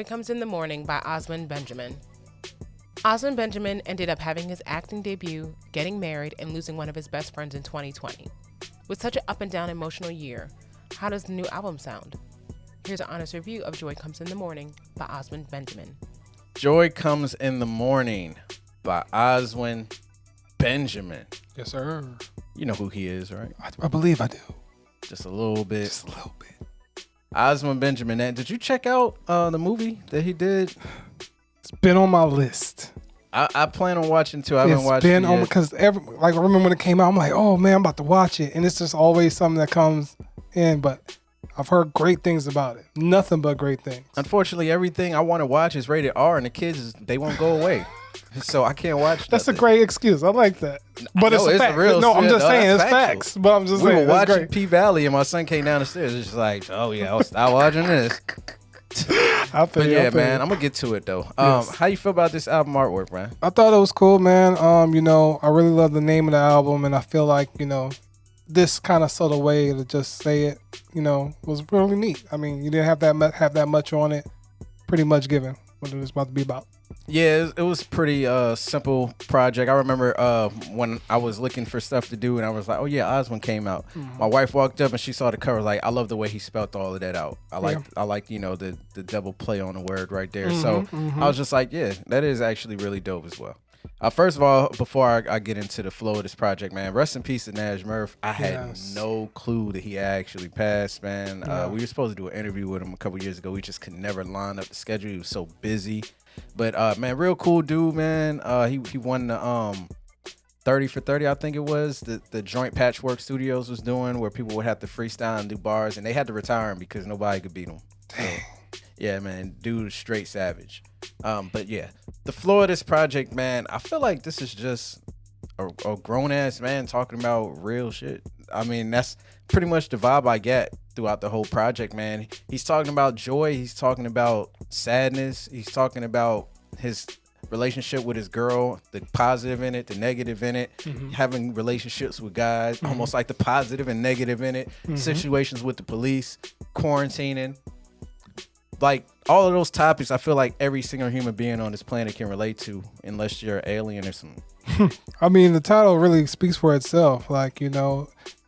Joy Comes in the Mourning by Oswin Benjamin. Oswin Benjamin ended up having his acting debut, getting married, and losing one of his best friends in 2020. With such an up and down emotional year, how does the new album sound? Here's an honest review of Joy Comes in the Mourning by Oswin Benjamin. Joy Comes in the Mourning by Oswin Benjamin. Yes, sir. You know who he is, right? I believe I do. Just a little bit. Just a little bit. Oswin Benjamin. Did you check out the movie that he did? It's been on my list. I plan on watching too. I haven't watched it yet. Because I remember when it came out, I'm like, oh man, I'm about to watch it, and it's just always something that comes in. But I've heard great things about it. Nothing but great things. Unfortunately, everything I want to watch is rated R, and the kids they won't go away. So I can't watch That's nothing. a great excuse. I like that. But it's a fact. No, I'm just saying it's facts. But I'm just saying we were watching great. P-Valley, and my son came down the stairs. It's just like, oh yeah, I'll stop watching this. I feel you, man, I'm gonna get to it though. Yes. How you feel about this album artwork, man? I thought it was cool, man. I really love the name of the album, and I feel like, this kind of subtle way to just say it, was really neat. I mean, you didn't have that much on it. Pretty much given what it was about to be about. Yeah, it was pretty simple project. I remember when I was looking for stuff to do, and I was like, oh yeah, Oswin came out. Mm-hmm. My wife walked up and she saw the cover. Like, I love the way he spelled all of that out. I like the double play on the word right there. I was just like, yeah, that is actually really dope as well. First of all, before I get into the flow of this project, man, rest in peace to Nash Murph. I had no clue that he actually passed, man. We were supposed to do an interview with him a couple years ago. We just could never line up the schedule. He was so busy. But man, real cool dude, man. He won the 30 for 30, I think it was, the joint Patchwork Studios was doing, where people would have to freestyle and do bars, and they had to retire him because nobody could beat him. Dang. Yeah, man, dude is straight savage. But yeah, the flow of this project, man, I feel like this is just a grown-ass man talking about real shit. I mean, that's pretty much the vibe I get throughout the whole project, man. He's talking about joy. He's talking about sadness. He's talking about his relationship with his girl, the positive in it, the negative in it, having relationships with guys, almost like the positive and negative in it, situations with the police, quarantining. Like, all of those topics, I feel like every single human being on this planet can relate to, unless you're an alien or something. I mean, the title really speaks for itself. Like,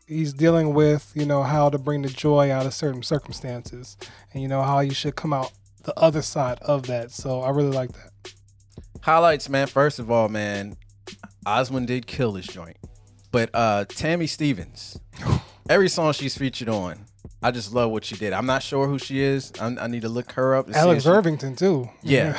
he's dealing with, how to bring the joy out of certain circumstances, and, how you should come out the other side of that. So I really like that. Highlights, man. First of all, man, Oswin did kill this joint. But Tammy Stevens, every song she's featured on, I just love what she did. I'm not sure who she is. I need to look her up. Alex Irvington too. Yeah.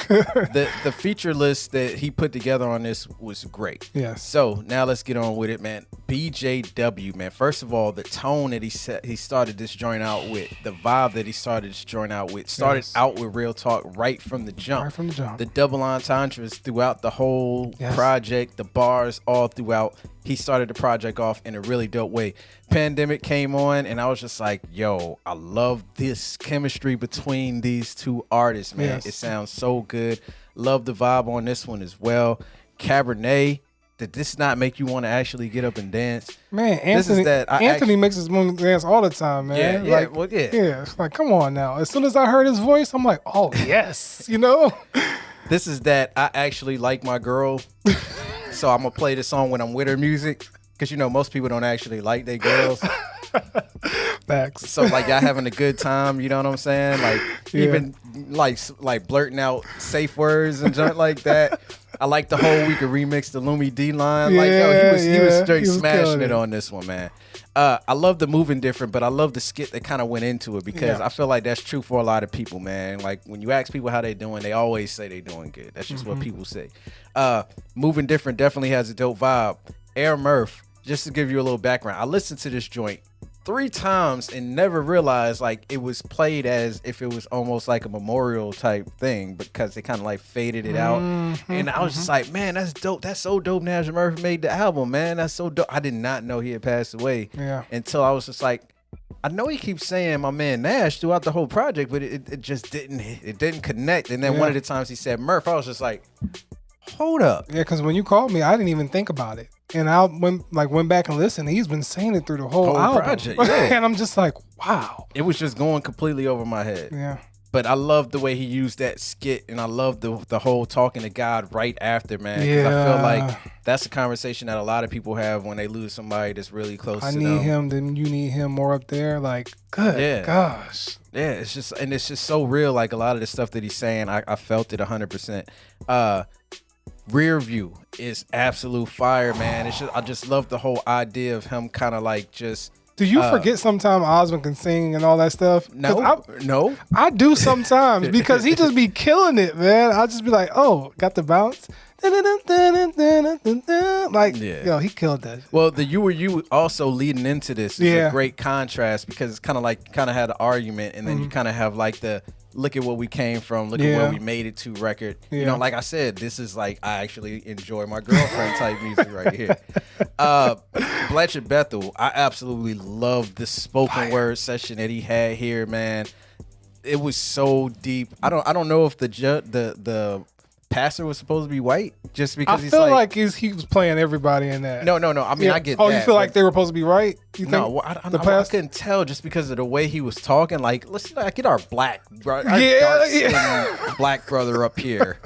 The feature list that he put together on this was great. Yes. So now let's get on with it, man. BJW, man. First of all, the tone that he started this joint out with, the vibe that he started this joint out with, out with real talk right from the jump. Right from the jump. The double entendres throughout the whole project, the bars all throughout. He started the project off in a really dope way. Pandemic came on, and I was just like, yo, I love this chemistry between these two artists, man. Yes. It sounds so good. Love the vibe on this one as well. Cabernet, did this not make you want to actually get up and dance? Man, Anthony makes his woman dance all the time, man. Yeah. It's like, come on now. As soon as I heard his voice, I'm like, oh, yes, This is that I actually like my girl. So I'm going to play this song when I'm with her music. Because, most people don't actually like their girls. Facts. So, like, y'all having a good time, you know what I'm saying? Like, even, like blurting out safe words and junk like that. I like the whole we could remix the Lumi D line. Like, he was straight smashing it on this one, man. I love the moving different, but I love the skit that kind of went into it because I feel like that's true for a lot of people, man. Like, when you ask people how they doing, they always say they doing good. That's just what people say. Moving different definitely has a dope vibe. Air Murph, just to give you a little background, I listened to this joint 3 times and never realized like it was played as if it was almost like a memorial type thing because they kind of like faded it out. And I was just like, man, that's dope. That's so dope. Nash Murphy made the album, man. That's so dope. I did not know he had passed away until I was just like, I know he keeps saying my man Nash throughout the whole project, but it just didn't connect. And then one of the times he said Murph, I was just like, hold up. Yeah, because when you called me, I didn't even think about it. And I went back and listened. He's been saying it through the whole album. Project, yeah. And I'm just like, wow. It was just going completely over my head. Yeah. But I love the way he used that skit, and I love the whole talking to God right after, man. 'Cause I feel like that's a conversation that a lot of people have when they lose somebody that's really close to them. I need him, then you need him more up there. Like, good gosh. Yeah, it's just so real. Like a lot of the stuff that he's saying, I felt it 100%. Rear View is absolute fire, man. I just love the whole idea of him kind of like just. Do you forget sometimes Oswin can sing and all that stuff? No. I do sometimes because he just be killing it, man. I'll just be like, oh, got the bounce. Like, yo, he killed that. Well, the You Were You also leading into this is a great contrast because it's kind of had an argument, and then you kind of have like the look at what we came from, look at where we made it to record. You know, like I said, this is like I actually enjoy my girlfriend type music right here. Blanchett Bethel, I absolutely love the spoken word session that he had here, man. It was so deep. I don't know if the pastor was supposed to be white, just because I feel like he was playing everybody in that. No. I mean, I get that. Oh, you feel like they were supposed to be right? You think? No, I couldn't tell just because of the way he was talking. Like, let's get our black brother up here.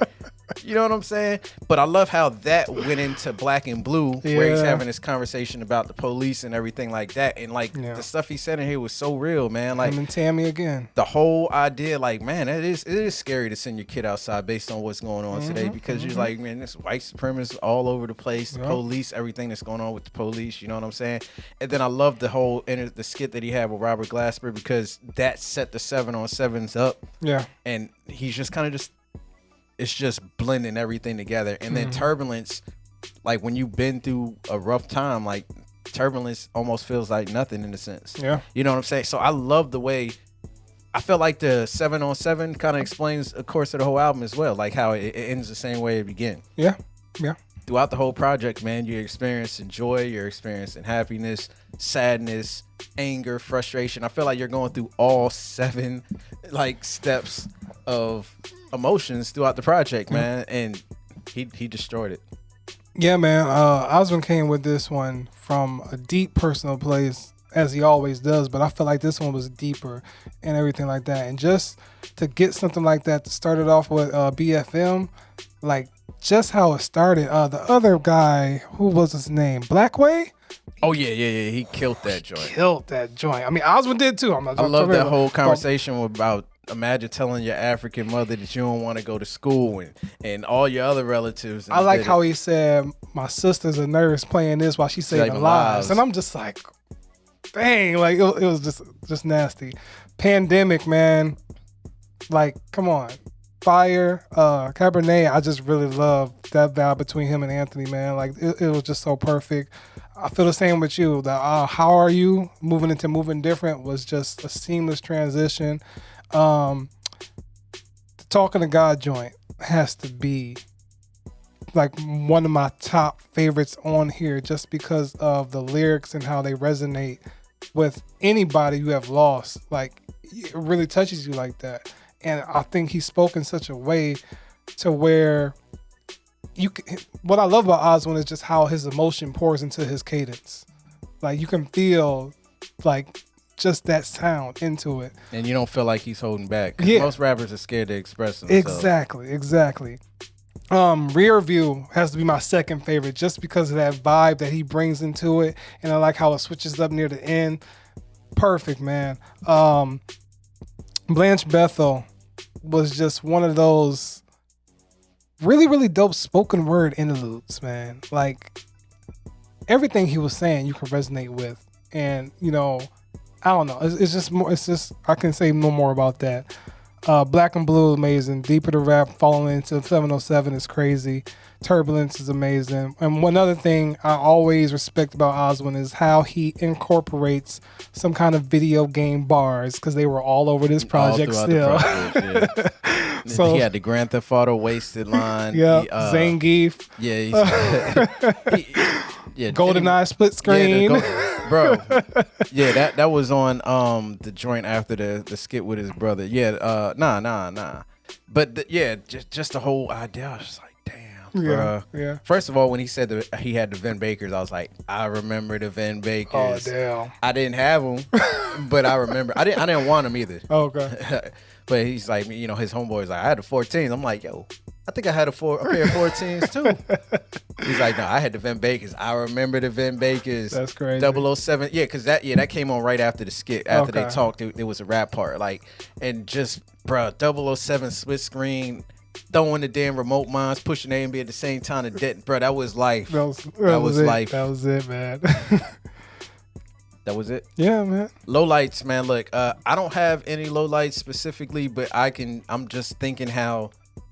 You know what I'm saying? But I love how that went into Black and Blue, where he's having this conversation about the police and everything like that. And like the stuff he said in here was so real, man. Like him and Tammy again. The whole idea, like, man, it is scary to send your kid outside based on what's going on today, because you're like, man, this white supremacists all over the place, the police, everything that's going on with the police. You know what I'm saying? And then I love the whole the skit that he had with Robert Glasper, because that set the 7-on-7s up. Yeah. And he's just kind of it's just blending everything together. And then Turbulence, like when you've been through a rough time, like Turbulence almost feels like nothing in a sense. Yeah. You know what I'm saying? So I love the way, I feel like the 7-on-7 kind of explains the course of the whole album as well, like how it ends the same way it began. Yeah. Yeah. Throughout the whole project, man, you're experiencing joy, you're experiencing happiness, sadness, anger, frustration. I feel like you're going through all 7 like steps of emotions throughout the project, man, and he destroyed it. Yeah, man. Oswin came with this one from a deep personal place, as he always does, but I feel like this one was deeper and everything like that. And just to get something like that, to start it off with BFM, like just how it started. The other guy, who was his name? Blackway? Oh yeah. He killed that joint. I mean, Oswin did too. I love that whole conversation about, imagine telling your African mother that you don't want to go to school and all your other relatives. I like how he said, my sister's a nurse playing this while she's saving lives. And I'm just like, dang, like it was just nasty. Pandemic, man. Like, come on. Fire, Cabernet. I just really love that vibe between him and Anthony, man. Like it was just so perfect. I feel the same with you. The How Are You moving into Moving Different was just a seamless transition. The Talking to God joint has to be like one of my top favorites on here, just because of the lyrics and how they resonate with anybody you have lost. Like it really touches you like that. And I think he spoke in such a way to where what I love about Oswin is just how his emotion pours into his cadence. Like you can feel like just that sound into it. And you don't feel like he's holding back. Yeah. Most rappers are scared to express themselves. Exactly. Rear View has to be my second favorite, just because of that vibe that he brings into it. And I like how it switches up near the end. Perfect, man. Blanche Bethel was just one of those really, really dope spoken word interludes, man. Like everything he was saying you can resonate with. And, you know, I don't know. It's just I can say no more about that. Black and Blue, amazing. Deeper to Rap, falling into 707 is crazy. Turbulence is amazing. And one other thing I always respect about Oswin is how he incorporates some kind of video game bars, because they were all over this project still. So he had the Grand Theft Auto Wasted line. Yeah, Zangief. Yeah, GoldenEye split screen. Bro. Yeah, that was on the joint after the skit with his brother. Yeah, nah. But just the whole idea, I was just like, damn. Yeah. First of all, when he said that he had the Vin Bakers, I was like, I remember the Vin Bakers. Oh damn. I didn't have them, but I remember. I didn't want them either. Oh, okay. But he's like, you know, his homeboy's like, I had the 14s. I'm like, yo, I think I had a pair of 14s too. He's like, no, I had the Vin Bakers. I remember the Vin Bakers. That's crazy. 007. Yeah, because that came on right after the skit. After they talked, there was a rap part. Like, and just, bro, 007 split screen, throwing the damn remote mines, pushing A and B at the same time to dead. Bro, that was life. That was life. That was it, man. That was it? Yeah, man. Lowlights, man. Look, I don't have any lowlights specifically, but I'm just thinking how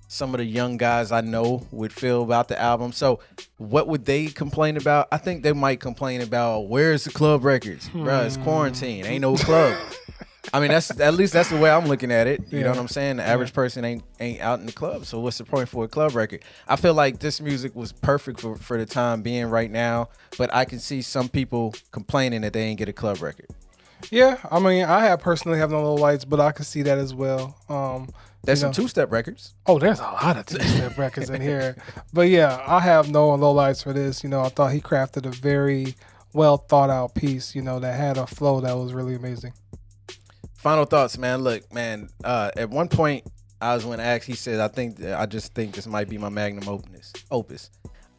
some of the young guys I know would feel about the album. So what would they complain about? I think they might complain about, where's the club records? Bruh, it's quarantine. Ain't no club. I mean, at least that's the way I'm looking at it. You know what I'm saying? The average person ain't out in the club. So what's the point for a club record? I feel like this music was perfect for the time being right now, but I can see some people complaining that they ain't get a club record. Yeah, I mean, I personally have no low lights, but I could see that as well. There's some two-step records. Oh, there's a lot of two-step records in here. But yeah, I have no low lights for this. You know, I thought he crafted a very well thought out piece, you know, that had a flow that was really amazing. Final thoughts, man. Look, man, at one point I was when asked, he said, I just think this might be my magnum opus.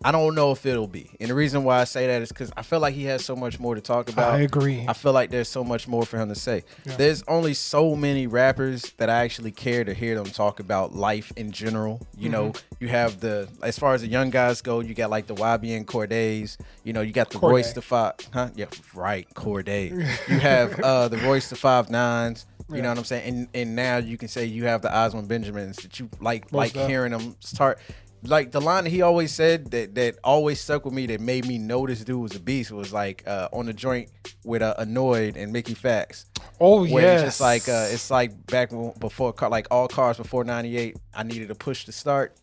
I don't know if it'll be. And the reason why I say that is because I feel like he has so much more to talk about. I agree. I feel like there's so much more for him to say. Yeah. There's only so many rappers that I actually care to hear them talk about life in general. You know, you have as far as the young guys go, you got like the YBN Cordays. You know, you got the Royce the Five. Huh? Yeah, right, Corday. You have the Royce the 5'9s. You know what I'm saying? And now you can say you have the Oswin Benjamins that you like hearing them start. Like the line that he always said that always stuck with me, that made me know this dude was a beast, was like on the joint with Annoyed and Mickey Fax. Oh yeah, just like it's like back before like all cars before '98. I needed to push to start.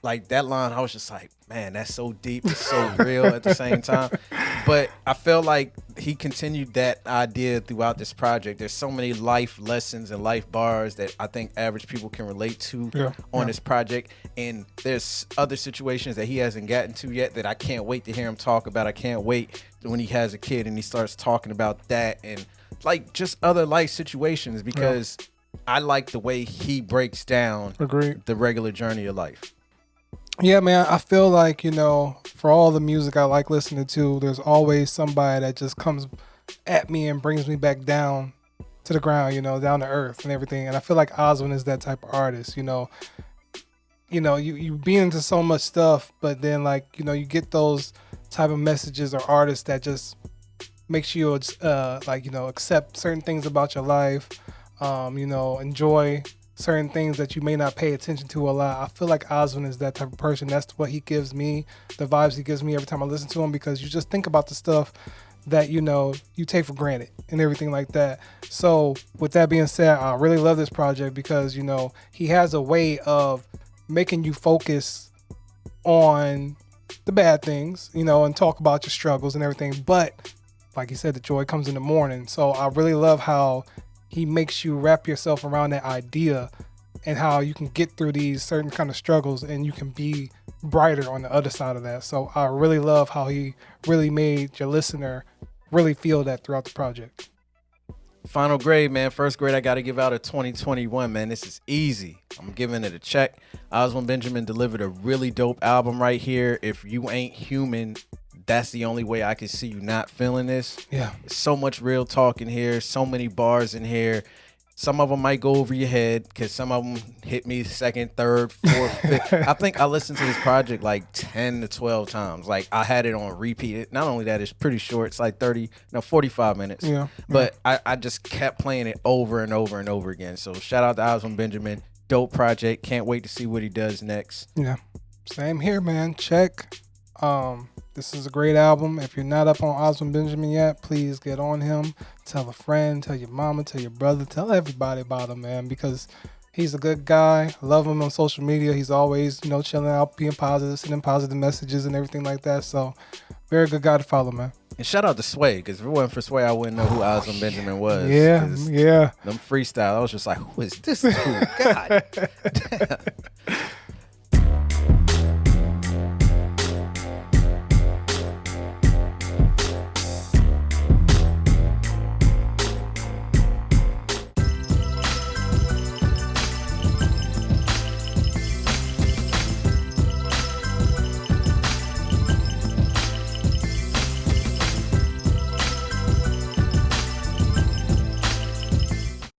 Like that line, I was just like, man, that's so deep, it's so real at the same time. But I feel like he continued that idea throughout this project. There's so many life lessons and life bars that I think average people can relate to on this project. And there's other situations that he hasn't gotten to yet that I can't wait to hear him talk about. I can't wait when he has a kid and he starts talking about that and like just other life situations, because I like the way he breaks down the regular journey of life. Yeah, man, I feel like, you know, for all the music I like listening to, there's always somebody that just comes at me and brings me back down to the ground, you know, down to earth and everything. And I feel like Oswin is that type of artist, you know. You know, you be into so much stuff, but then like, you know, you get those type of messages or artists that just makes you like, you know, accept certain things about your life, you know, enjoy certain things that you may not pay attention to a lot. I feel like Oswin is that type of person. That's what he gives me, the vibes he gives me every time I listen to him, because you just think about the stuff that, you know, you take for granted and everything like that. So with that being said, I really love this project because, you know, he has a way of making you focus on the bad things, you know, and talk about your struggles and everything. But like he said, the joy comes in the morning. So I really love how he makes you wrap yourself around that idea and how you can get through these certain kind of struggles and you can be brighter on the other side of that. So I really love how he really made your listener really feel that throughout the project. Final grade, man. First grade, I got to give out a 2021, man. This is easy. I'm giving it a check. Oswin Benjamin delivered a really dope album right here. If you ain't human, that's the only way I can see you not feeling this. Yeah. So much real talk in here. So many bars in here. Some of them might go over your head because some of them hit me second, third, fourth, fifth. I think I listened to this project like 10 to 12 times. Like I had it on repeat. Not only that, it's pretty short. It's like 45 minutes. Yeah. But I just kept playing it over and over and over again. So shout out to Oswin Benjamin. Dope project. Can't wait to see what he does next. Yeah. Same here, man. Check. This is a great album. If you're not up on Oswin Benjamin yet, please get on him. Tell a friend, tell your mama, tell your brother, tell everybody about him, man, because he's a good guy. I love him on social media. He's always, you know, chilling out, being positive, sending positive messages and everything like that. So, very good guy to follow, man. And shout out to Sway, because if it wasn't for Sway, I wouldn't know who Oswin Benjamin was. Yeah. Them freestyle, I was just like, who is this dude? God damn.